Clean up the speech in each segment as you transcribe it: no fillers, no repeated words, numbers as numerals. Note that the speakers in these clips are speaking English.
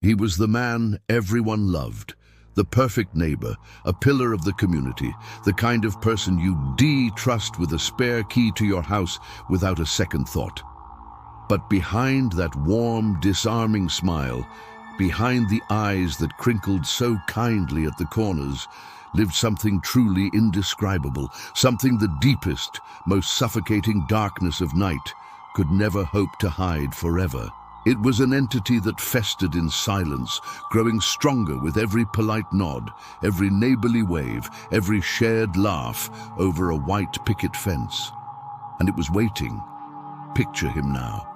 He was the man everyone loved, the perfect neighbor, a pillar of the community, the kind of person you'd trust with a spare key to your house without a second thought. But behind that warm, disarming smile, behind the eyes that crinkled so kindly at the corners, lived something truly indescribable, something the deepest, most suffocating darkness of night could never hope to hide forever. It was an entity that festered in silence, growing stronger with every polite nod, every neighborly wave, every shared laugh over a white picket fence. And it was waiting. Picture him now.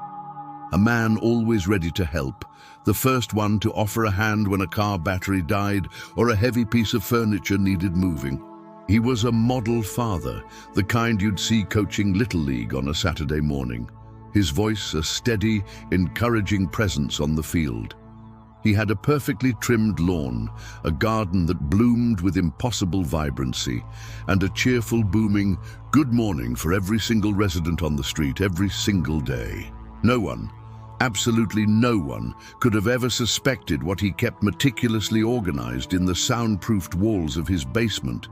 A man always ready to help, the first one to offer a hand when a car battery died or a heavy piece of furniture needed moving. He was a model father, the kind you'd see coaching Little League on a Saturday morning. His voice a steady, encouraging presence on the field. He had a perfectly trimmed lawn, a garden that bloomed with impossible vibrancy, and a cheerful, booming good morning for every single resident on the street every single day. No one, absolutely no one, could have ever suspected what he kept meticulously organized in the soundproofed walls of his basement.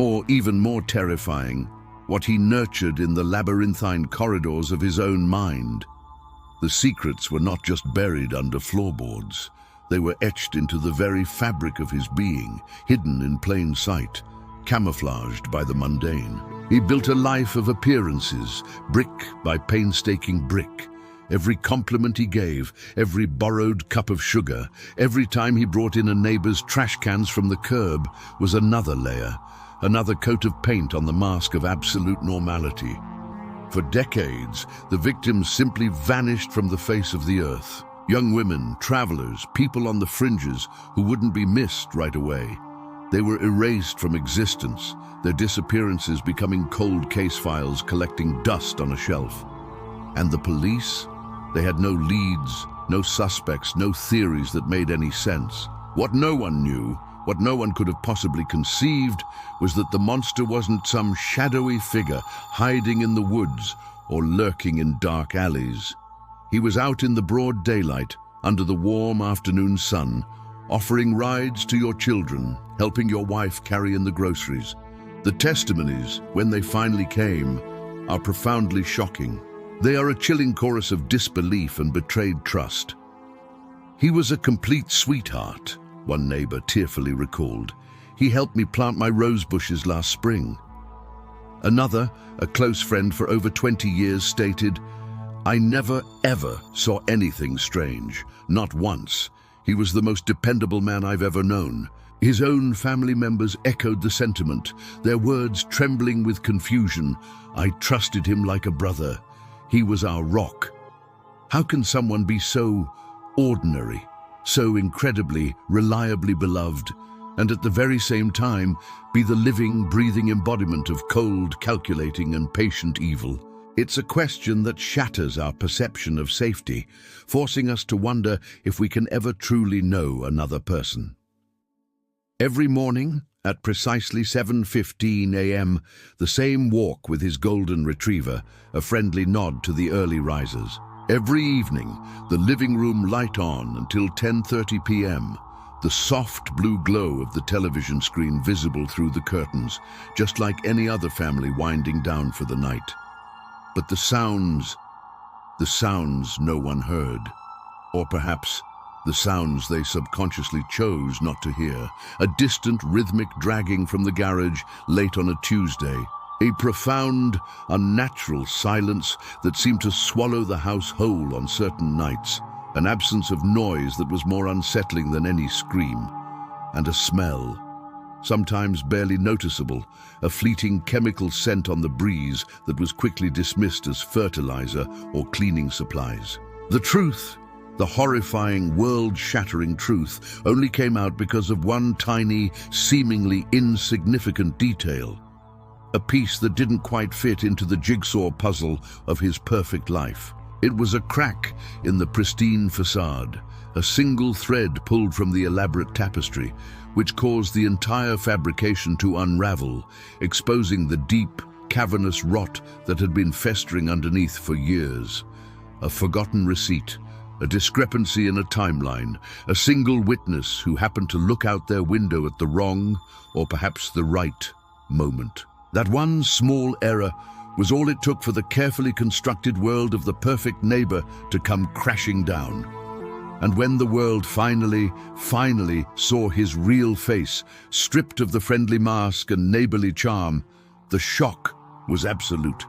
Or, even more terrifying, what he nurtured in the labyrinthine corridors of his own mind. The secrets were not just buried under floorboards. They were etched into the very fabric of his being, hidden in plain sight, camouflaged by the mundane. He built a life of appearances, brick by painstaking brick. Every compliment he gave, every borrowed cup of sugar, every time he brought in a neighbor's trash cans from the curb was another layer, another coat of paint on the mask of absolute normality. For decades, the victims simply vanished from the face of the earth. Young women, travelers, people on the fringes who wouldn't be missed right away. They were erased from existence, their disappearances becoming cold case files collecting dust on a shelf. And the police? They had no leads, no suspects, no theories that made any sense. What no one knew, what no one could have possibly conceived, was that the monster wasn't some shadowy figure hiding in the woods or lurking in dark alleys. He was out in the broad daylight, under the warm afternoon sun, offering rides to your children, helping your wife carry in the groceries. The testimonies, when they finally came, are profoundly shocking. They are a chilling chorus of disbelief and betrayed trust. He was a complete sweetheart, one neighbor tearfully recalled. He helped me plant my rose bushes last spring. Another, a close friend for over 20 years, stated, I never ever saw anything strange, not once. He was the most dependable man I've ever known. His own family members echoed the sentiment, their words trembling with confusion. I trusted him like a brother. He was our rock. How can someone be so ordinary, so incredibly, reliably beloved, and at the very same time be the living, breathing embodiment of cold, calculating, and patient evil? It's a question that shatters our perception of safety, forcing us to wonder if we can ever truly know another person. Every morning, at precisely 7:15 a.m., the same walk with his golden retriever, a friendly nod to the early risers. Every evening, the living room light on until 10:30 p.m., the soft blue glow of the television screen visible through the curtains, just like any other family winding down for the night. But the sounds no one heard. Or perhaps the sounds they subconsciously chose not to hear. A distant rhythmic dragging from the garage late on a Tuesday. A profound, unnatural silence that seemed to swallow the house whole on certain nights. An absence of noise that was more unsettling than any scream. And a smell, sometimes barely noticeable, a fleeting chemical scent on the breeze that was quickly dismissed as fertilizer or cleaning supplies. The truth, the horrifying, world-shattering truth, only came out because of one tiny, seemingly insignificant detail. A piece that didn't quite fit into the jigsaw puzzle of his perfect life. It was a crack in the pristine facade, a single thread pulled from the elaborate tapestry, which caused the entire fabrication to unravel, exposing the deep, cavernous rot that had been festering underneath for years. A forgotten receipt, a discrepancy in a timeline, a single witness who happened to look out their window at the wrong, or perhaps the right, moment. That one small error was all it took for the carefully constructed world of the perfect neighbor to come crashing down. And when the world finally saw his real face, stripped of the friendly mask and neighborly charm, the shock was absolute.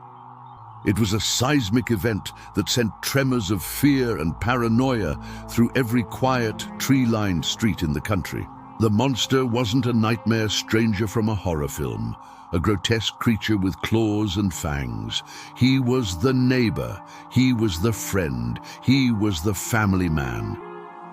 It was a seismic event that sent tremors of fear and paranoia through every quiet, tree-lined street in the country. The monster wasn't a nightmare stranger from a horror film, a grotesque creature with claws and fangs. He was the neighbor, he was the friend, he was the family man.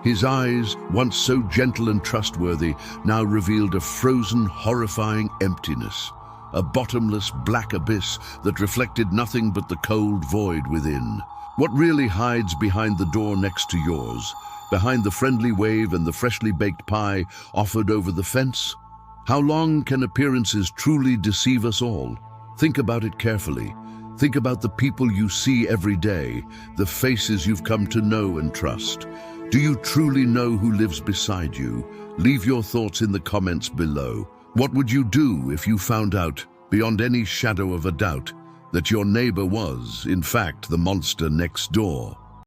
His eyes, once so gentle and trustworthy, now revealed a frozen, horrifying emptiness. A bottomless black abyss that reflected nothing but the cold void within. What really hides behind the door next to yours? Behind the friendly wave and the freshly baked pie offered over the fence? How long can appearances truly deceive us all? Think about it carefully. Think about the people you see every day, the faces you've come to know and trust. Do you truly know who lives beside you? Leave your thoughts in the comments below. What would you do if you found out, beyond any shadow of a doubt, that your neighbor was, in fact, the monster next door?